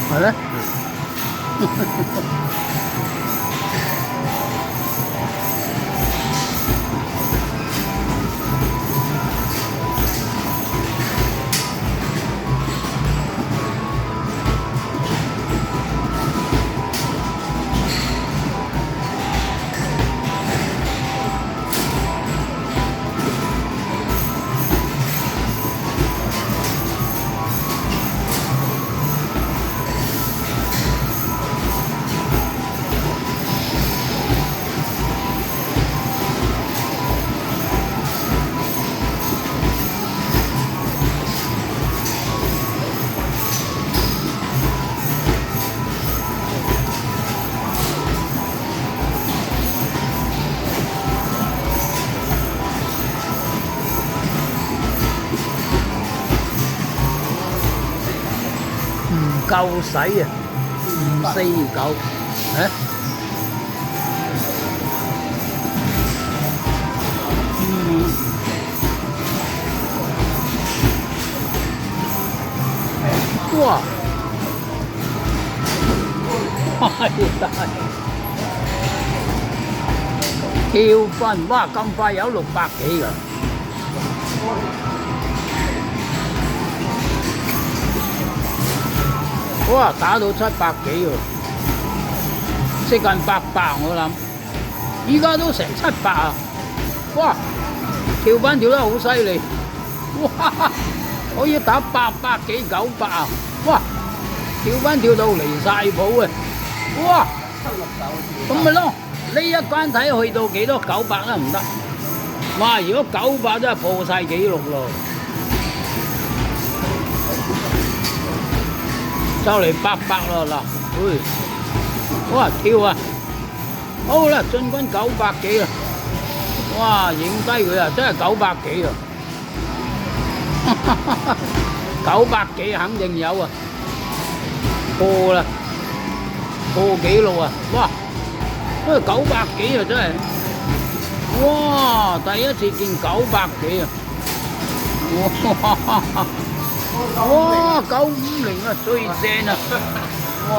係咩？唔夠使啊！549，誒？哇！太大！跳分，哇！咁快有600幾㗎？哇！打到700幾喎，接近800我諗，依家都成700啊！哇！跳翻跳得好犀利，哇！可以打800幾900啊！哇！跳翻跳到離晒譜啊！哇！咁咪咯，呢一關睇去到幾多900得唔得？哇！如果900真係破晒紀錄咯！就嚟800咯嗱，哇跳啊！好啦，進軍900幾啦！哇，影低佢啊，真係900幾啊！900幾肯定有啊，破啦，破紀錄啊！哇，因為900幾啊真係，哇！第一次見900幾啊！哇！950啊，最正啊！哇！